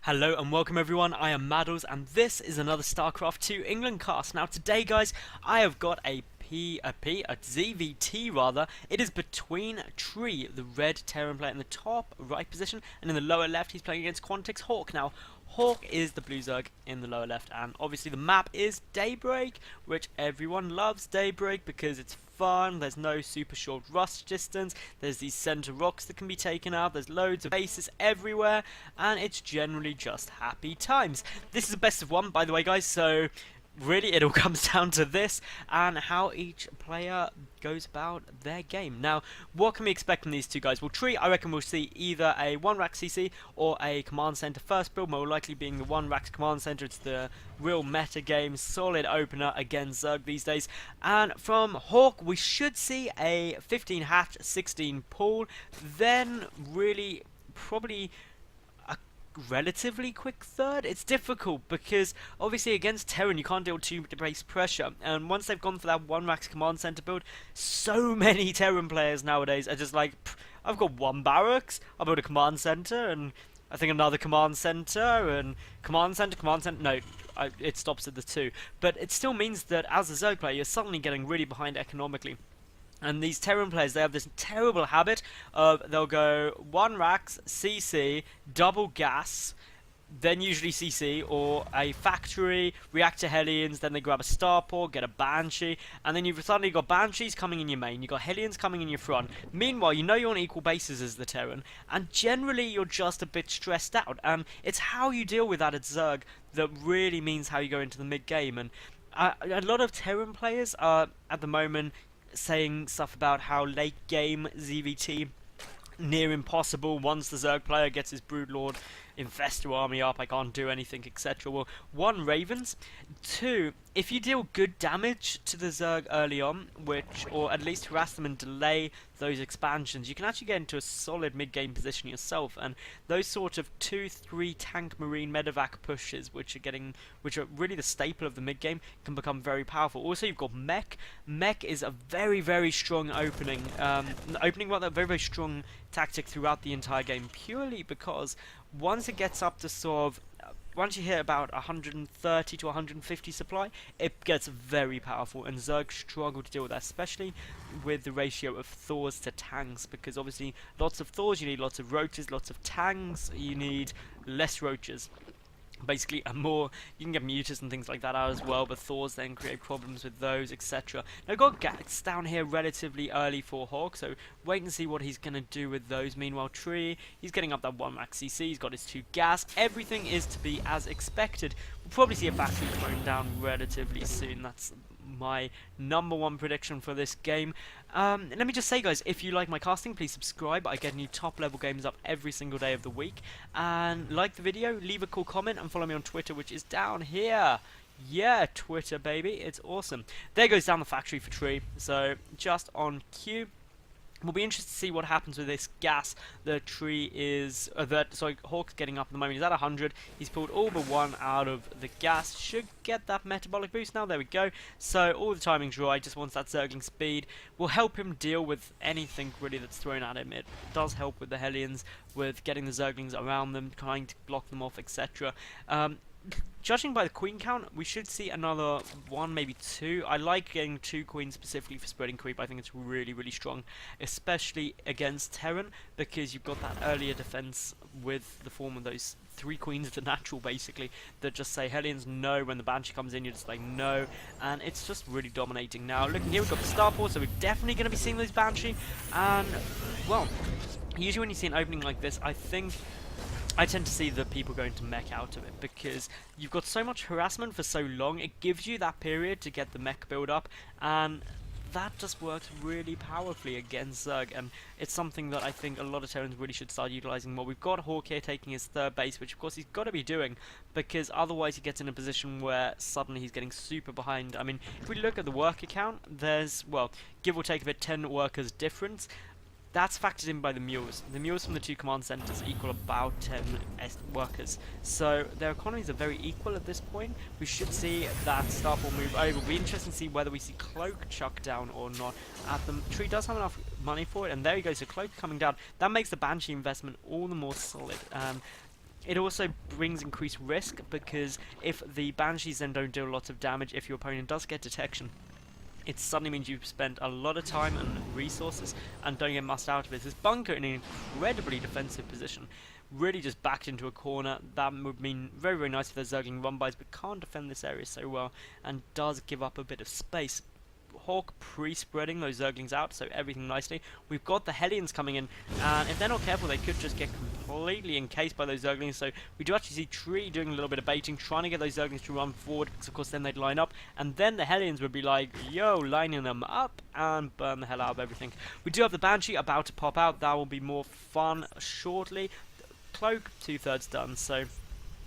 Hello and welcome everyone, I am Madals and this is another StarCraft 2 England cast. Now today guys, I have got a ZVT rather. It is between Tree, the red Terran player in the top right position, and in the lower left he's playing against Quantix Hawk. Now Hawk is the blue Zerg in the lower left, and obviously the map is Daybreak, which everyone loves Daybreak because it's fun. There's no super short rush distance, there's these center rocks that can be taken out, there's loads of bases everywhere, and it's generally just happy times. This is a best of one, by the way guys, so really it all comes down to this and how each player goes about their game. Now, what can we expect from these two guys? Well, Tree, I reckon we'll see either a 1-rack CC or a command center first build, more likely being the 1-rack command center. It's the real meta game, solid opener against Zerg these days. And from Hawk, we should see a 15 hatch, 16 pool, then really probably relatively quick third. It's difficult because obviously against Terran you can't deal too much base pressure, and once they've gone for that 1-rack command center build, so many Terran players nowadays are just like, I've got one barracks, I'll build a command center and I think another command center and command center, no, it stops at the 2, but it still means that as a Zerg player you're suddenly getting really behind economically. And these Terran players, they have this terrible habit of they'll go 1-racks, CC, double gas, then usually CC, or a factory, reactor Hellions, then they grab a starport, get a Banshee, and then you've suddenly got Banshees coming in your main, you've got Hellions coming in your front. Meanwhile, you know you're on equal bases as the Terran, and generally you're just a bit stressed out. And it's how you deal with that at Zerg that really means how you go into the mid-game. And a lot of Terran players are, at the moment, saying stuff about how late game ZVT near impossible once the Zerg player gets his Broodlord Infestor army up, I can't do anything, etc. Well, 1, Ravens, 2, if you deal good damage to the Zerg early on, or at least harass them and delay those expansions, you can actually get into a solid mid-game position yourself, and those sort of 2-3 tank marine medevac pushes, which are really the staple of the mid-game, can become very powerful. Also, you've got Mech. Mech is a very, very strong opening, very, very strong tactic throughout the entire game, purely because once it gets up to sort of, once you hit about 130 to 150 supply, it gets very powerful, and Zerg struggle to deal with that, especially with the ratio of Thors to tanks, because obviously lots of Thors, you need lots of roaches, lots of tanks, you need less roaches. Basically, you can get mutas and things like that out as well, but Thors then create problems with those, etc. Now, got Gats down here relatively early for Hawk, so wait and see what he's going to do with those. Meanwhile, Tree, he's getting up that 1-rack CC, he's got his 2 gas, everything is to be as expected. We'll probably see a factory thrown down relatively soon, that's my #1 prediction for this game. Let me just say guys, if you like my casting, please subscribe. I get new top level games up every single day of the week, and like the video, leave a cool comment, and follow me on Twitter, which is down here. Yeah, Twitter baby, it's awesome. There goes down the factory for Tree, so just on cue. We'll be interested to see what happens with this gas. The Tree is, Hawk's getting up at the moment. He's at 100. He's pulled all but 1 out of the gas. Should get that metabolic boost now. There we go. So all the timing's right. Just wants that Zergling speed. Will help him deal with anything really that's thrown at him. It does help with the Hellions, with getting the Zerglings around them, trying to block them off, etc. Judging by the queen count, we should see another 1, maybe 2. I like getting 2 queens specifically for spreading creep. I think it's really, really strong, especially against Terran, because you've got that earlier defense with the form of those 3 queens of the natural, basically, that just say Hellions no. When the Banshee comes in, you're just like no, and it's just really dominating. Now, looking here, we've got the starport, so we're definitely going to be seeing those Banshee, and, well, usually when you see an opening like this, I tend to see the people going to mech out of it, because you've got so much harassment for so long, it gives you that period to get the mech build up, and that just works really powerfully against Zerg, and it's something that I think a lot of Terrans really should start utilizing more. We've got Hawk here taking his 3rd base, which of course he's got to be doing, because otherwise he gets in a position where suddenly he's getting super behind. I mean, if we look at the worker count, there's, well, give or take a bit, 10 workers difference. That's factored in by the mules. The mules from the 2 command centers equal about 10 workers. So their economies are very equal at this point. We should see that Starport move over. It'll be interesting to see whether we see Cloak chuck down or not. The Tree does have enough money for it, and there he goes. So Cloak coming down. That makes the Banshee investment all the more solid. it also brings increased risk, because if the Banshees then don't deal lots of damage, if your opponent does get detection, it suddenly means you've spent a lot of time and resources and don't get much out of it. This bunker in an incredibly defensive position, really just backed into a corner. That would mean very, very nice if there's Zergling run-bys, but can't defend this area so well and does give up a bit of space. Hawk pre-spreading those Zerglings out, so everything nicely. We've got the Hellions coming in, and if they're not careful, they could just get completely encased by those Zerglings. So we do actually see Tree doing a little bit of baiting, trying to get those Zerglings to run forward, because of course then they'd line up, and then the Hellions would be like, yo, lining them up and burn the hell out of everything. We do have the Banshee about to pop out. That will be more fun shortly. Cloak, 2/3 done, so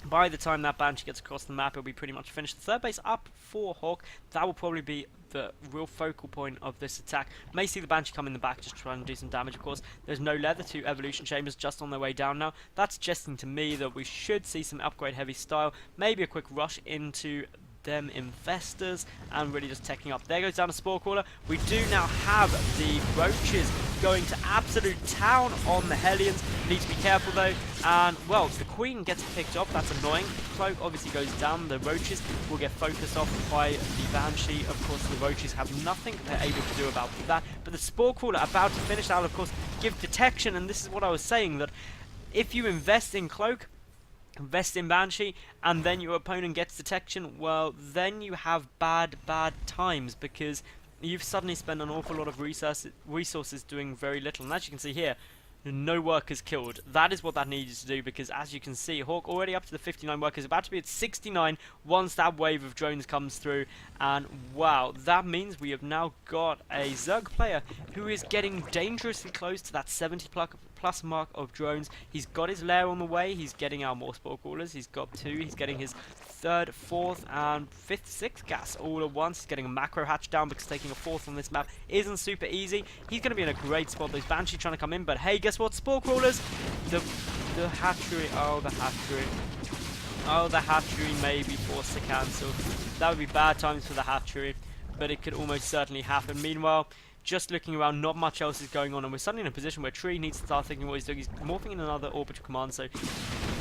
by the time that Banshee gets across the map, it'll be pretty much finished. The third base up for Hawk. That will probably be the real focal point of this attack. May see the Banshee come in the back, just trying to do some damage, of course. There's no leather, 2 evolution chambers just on their way down now. That's suggesting to me that we should see some upgrade heavy style. Maybe a quick rush into them infestors and really just taking up. There goes down a Spore Crawler. We do now have the Roaches going to absolute town on the Hellions. Need to be careful though, and well, the Queen gets picked up. That's annoying. Cloak obviously goes down. The Roaches will get focused off by the Banshee. Of course, the Roaches have nothing they're able to do about that, but the Spore Crawler about to finish out, of course, give detection. And this is what I was saying, that if you invest in Cloak, invest in Banshee, and then your opponent gets detection, well, then you have bad times, because you've suddenly spent an awful lot of resources doing very little. And as you can see here, no workers killed. That is what that needed to do, because as you can see, Hawk already up to the 59 workers, about to be at 69 once that wave of drones comes through. And wow, that means we have now got a Zerg player who is getting dangerously close to that 70 plus mark of drones. He's got his lair on the way. He's getting out more Spore Crawlers. He's got 2. He's getting his 3rd, 4th, and 5th, 6th gas all at once. He's getting a macro hatch down, because taking a 4th on this map isn't super easy. He's going to be in a great spot. Those Banshee trying to come in, but hey, guess what? Spore Crawlers! The hatchery. Oh, the hatchery. Oh, the hatchery may be forced to cancel. That would be bad times for the hatchery, but it could almost certainly happen. Meanwhile, just looking around, not much else is going on, and we're suddenly in a position where Tree needs to start thinking what he's doing. He's morphing in another orbital command, so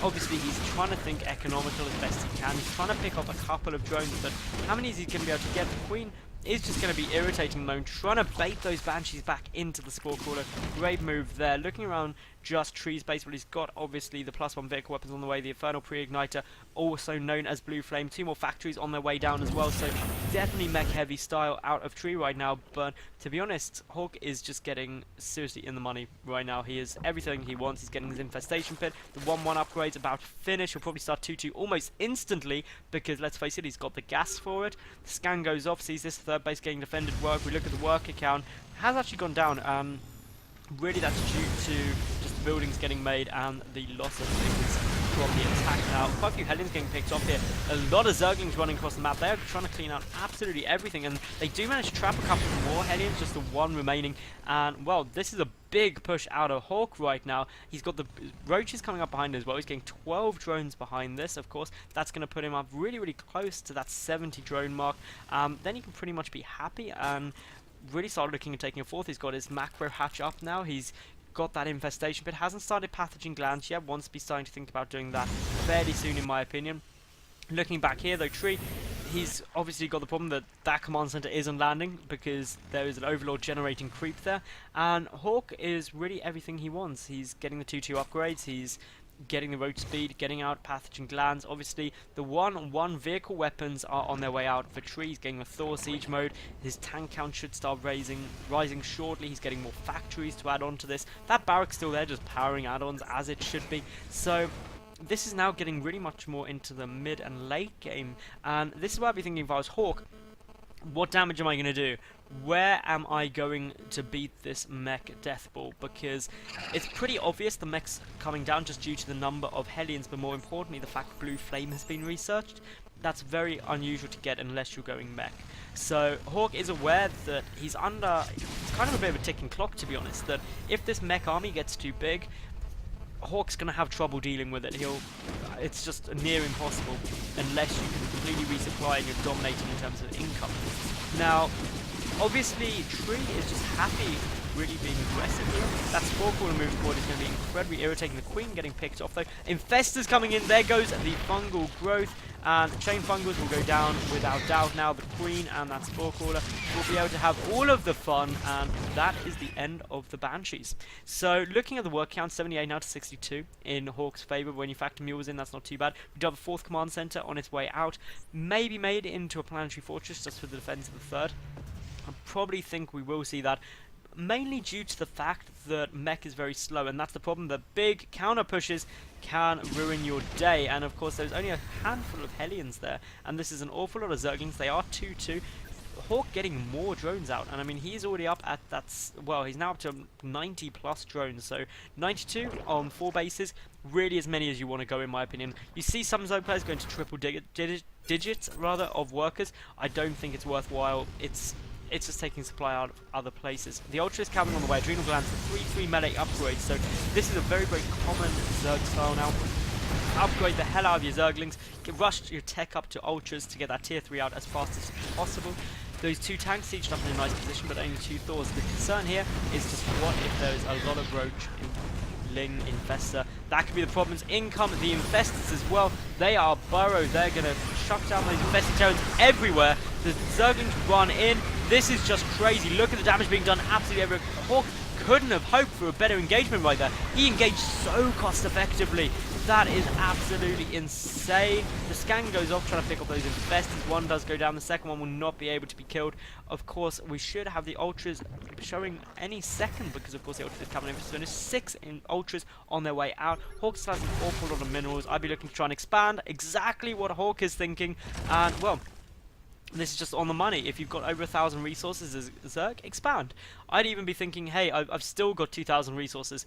obviously he's trying to think economical as best he can. He's trying to pick up a couple of drones, but how many is he going to be able to get? The Queen is just going to be irritating though, trying to bait those Banshees back into the Spore Crawler. Great move there. Looking around, just Tree's base, but he's got obviously the +1 vehicle weapons on the way, the Infernal Pre-Igniter, also known as Blue Flame, 2 more factories on their way down as well, so definitely mech heavy style out of Tree right now. But to be honest, Hawk is just getting seriously in the money right now. He is everything he wants. He's getting his Infestation Pit, the 1-1 upgrade's about to finish. He'll probably start 2-2 almost instantly, because let's face it, he's got the gas for it. The scan goes off, sees this third base getting defended work. We look at the worker count, has actually gone down. Really that's due to just the buildings getting made and the loss of things from the attack now. Quite a few Hellions getting picked off here. A lot of Zerglings running across the map. They're trying to clean out absolutely everything, and they do manage to trap a couple more Hellions, just the 1 remaining. And well, this is a big push out of Hawk right now. He's got the Roaches coming up behind as well. He's getting 12 drones behind this, of course. That's going to put him up really close to that 70 drone mark. Then he can pretty much be happy and really start looking at taking a 4th. He's got his macro hatch up now. He's got that infestation, but hasn't started pathogen glands yet. Wants to be starting to think about doing that fairly soon, in my opinion. Looking back here though, Tree, he's obviously got the problem that that command center isn't landing, because there is an Overlord generating creep there, and Hawk is really everything he wants. He's getting the 2-2 upgrades, he's getting the road speed, getting out pathogen glands. Obviously the 1-1 vehicle weapons are on their way out for Tree. He's getting the Thor siege mode. His tank count should start rising shortly. He's getting more factories to add on to this. That barrack's still there, just powering add-ons as it should be. So this is now getting really much more into the mid and late game, and this is why I'd be thinking, if I was Hawk, what damage am I going to do? Where am I going to beat this mech death ball? Because it's pretty obvious the mech's coming down just due to the number of Hellions, but more importantly the fact Blue Flame has been researched. That's very unusual to get unless you're going mech. So Hawk is aware that he's under, it's kind of a bit of a ticking clock, to be honest, that if this mech army gets too big, Hawk's going to have trouble dealing with it. It's just near impossible unless you can completely resupply and you're dominating in terms of income. Now, obviously, Tree is just happy really being aggressive here. That Spore Caller moving forward is going to be incredibly irritating. The Queen getting picked off though. Infestors coming in. There goes the Fungal Growth. And Chain Fungals will go down without doubt now. The Queen and that Spore Caller will be able to have all of the fun, and that is the end of the Banshees. So looking at the work count, 78 now to 62 in Hawk's favour. When you factor mules in, that's not too bad. We do have a 4th command centre on its way out. Maybe made it into a planetary fortress just for the defence of the 3rd. I probably think we will see that. Mainly due to the fact that mech is very slow, and that's the problem. The big counter pushes can ruin your day, and of course there's only a handful of Hellions there, and this is an awful lot of Zerglings. They are 2-2. Hawk getting more drones out, and I mean he's already up at well, he's now up to 90 plus drones, so 92 on 4 bases, really as many as you want to go in my opinion. You see some Zerg players going to triple digits rather of workers. I don't think it's worthwhile. It's just taking supply out of other places. The Ultra is coming on the way. Adrenal Glands, the 3-3 melee upgrade. So this is a very, very common Zerg style now. Upgrade the hell out of your Zerglings. Rush your tech up to Ultras to get that tier 3 out as fast as possible. Those 2 tanks sieged up in a nice position, but only 2 Thors. The concern here is just what if there is a lot of Roach Ling Infestor. That could be the problems. In come the Infestors as well. They are burrowed. They're going to shut down those Infested Terrans everywhere. The Zerglings run in. This is just crazy. Look at the damage being done absolutely everywhere. Hawk couldn't have hoped for a better engagement right there. He engaged so cost effectively. That is absolutely insane. The scan goes off trying to pick up those Infestors. One does go down. The second one will not be able to be killed. Of course, we should have the Ultras showing any second, because of course the Ultras coming in. So there's 6 Ultras on their way out. Hawk still has an awful lot of minerals. I'd be looking to try and expand. Exactly what Hawk is thinking. And well, this is just on the money. If you've got over 1,000 resources as Zerg, expand. I'd even be thinking, hey, I've still got 2,000 resources.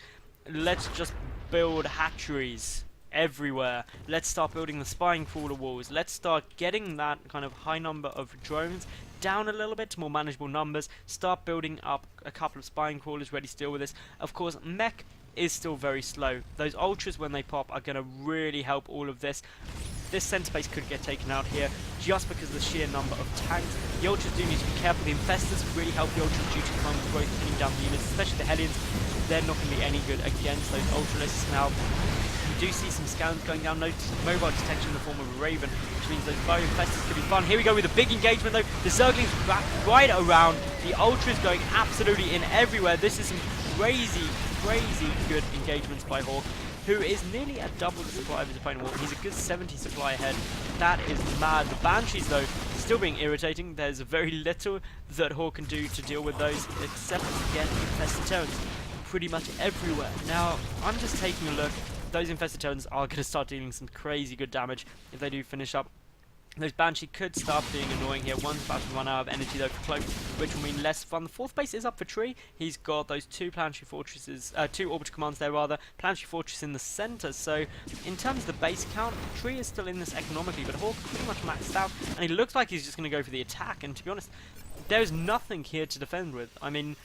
Let's just build hatcheries everywhere. Let's start building the spine crawler walls. Let's start getting that kind of high number of drones down a little bit to more manageable numbers. Start building up a couple of spine crawlers ready to deal with this. Of course, mech is still very slow. Those Ultras, when they pop, are going to really help all of this. This center base could get taken out here just because of the sheer number of tanks. The Ultras do need to be careful. The Infestors really help the Ultras due to the kind of growth pinning down the units, especially the Hellions. They're not going to be any good against those Ultralists. Now, we do see some scans going down. No mobile detection in the form of a Raven, which means those Bow Infestors could be fun. Here we go with a big engagement though. The Zerglings wrapped right around. The Ultras going absolutely in everywhere. This is some crazy good engagements by Hawk, who is nearly at double the supply of his opponent. He's a good 70 supply ahead. That is mad. The Banshees, though, still being irritating. There's very little that Hawk can do to deal with those, except to get Infested Terrans pretty much everywhere. Now, I'm just taking a look. Those Infested Terrans are going to start dealing some crazy good damage if they do finish up. Those Banshee could start being annoying here. One's about to run out of energy though for Cloak, which will mean less fun. The 4th base is up for Tree. He's got those 2 planetary fortresses, 2 orbital commands there rather, planetary fortress in the center. So in terms of the base count, Tree is still in this economically, but Hawk pretty much maxed out, and he looks like he's just going to go for the attack. And to be honest, there's nothing here to defend with. I mean,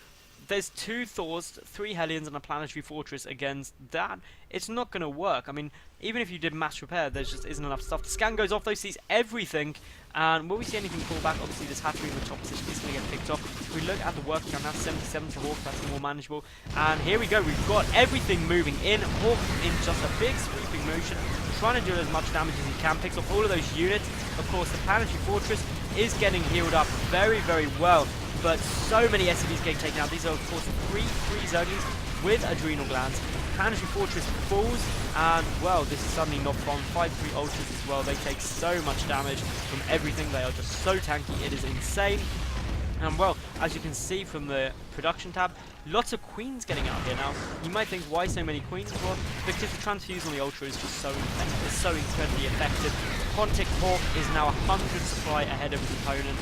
there's 2 Thors, 3 Hellions, and a planetary fortress against that. It's not going to work. I mean, even if you did mass repair, there just isn't enough stuff. The scan goes off, though, sees everything. And will we see anything fall back? Obviously, this hatchery in the top position is going to get picked off. If we look at the work count, now 77 to Hawk, that's more manageable. And here we go, we've got everything moving in. Hawk in just a big sweeping motion, trying to do as much damage as he can. Picks off all of those units. Of course, the planetary fortress is getting healed up very well. But so many SCVs getting taken out. These are, of course, 3 Zerglings with Adrenal Glands. Planetary Fortress falls, and, well, this is suddenly not fun. 5-3 Ultras as well. They take so much damage from everything. They are just so tanky. It is insane. And, well, as you can see from the production tab, lots of Queens getting out here now. You might think, why so many Queens? Well, because the transfuse on the Ultra is just so incredibly effective. Quantic Hawk is now 100 supply ahead of his opponent.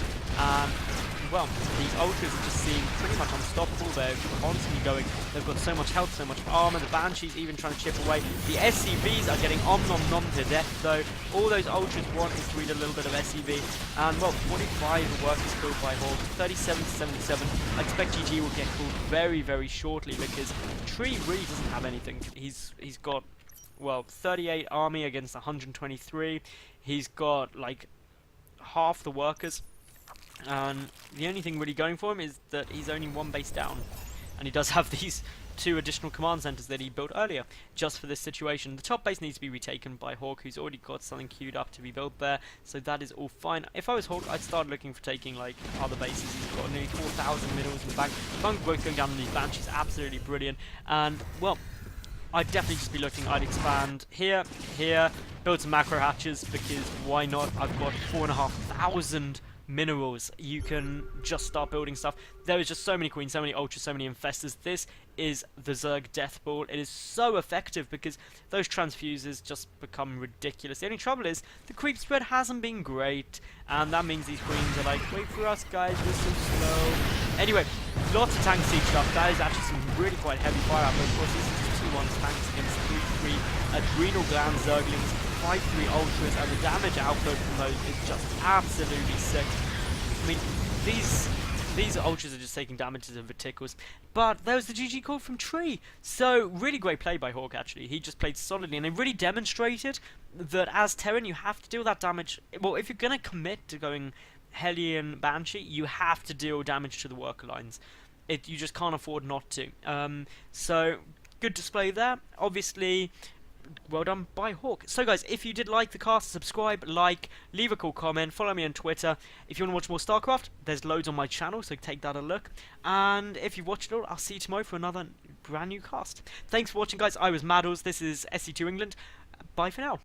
Well, these Ultras are just seem pretty much unstoppable. They're constantly going. They've got so much health, so much armor. The Banshees even trying to chip away. The SCVs are getting om-nom-nom to death, though. All those Ultras want is to read a little bit of SCV. And, well, 45 workers killed by Hawk. 37 to 77. I expect GG will get called very shortly, because Tree really doesn't have anything. He's got, well, 38 army against 123. He's got, like, half the workers. And the only thing really going for him is that he's only 1 base down. and he does have these 2 additional command centers that he built earlier just for this situation. The top base needs to be retaken by Hawk, who's already got something queued up to be built there, so that is all fine. If I was Hawk, I'd start looking for taking like other bases. He's got nearly 4,000 minerals in the bank. Funk growth going down on these Banshees is absolutely brilliant, and well, I'd definitely just be looking, I'd expand here, build some macro hatches, because why not? I've got 4,500 minerals. You can just start building stuff. There is just so many queens, so many ultras, so many infestors. This is the Zerg Death Ball. It is so effective because those transfuses just become ridiculous. The only trouble is the creep spread hasn't been great, and that means these queens are like, wait for us guys, we're so slow. Anyway, lots of tank siege stuff. That is actually some really quite heavy fire output. Of course, this is just 2-1 tanks against 3-3 adrenal gland Zerglings, 5-3 ultras, and the damage output from those is just absolutely sick. I mean, these ultras are just taking damages of verticals, but there was the GG call from Tree. So really great play by Hawk. Actually, he just played solidly, and it really demonstrated that as Terran you have to deal that damage. Well, if you're gonna commit to going Hellion Banshee, you have to deal damage to the worker lines. You just can't afford not to. So good display there. Obviously, well done by Hawk. So guys, if you did like the cast, subscribe, like, leave a cool comment, follow me on Twitter. If you want to watch more StarCraft, there's loads on my channel, so take that a look. And if you've watched it all, I'll see you tomorrow for another brand new cast. Thanks for watching guys, I was Madals, this is SC2 England. Bye for now.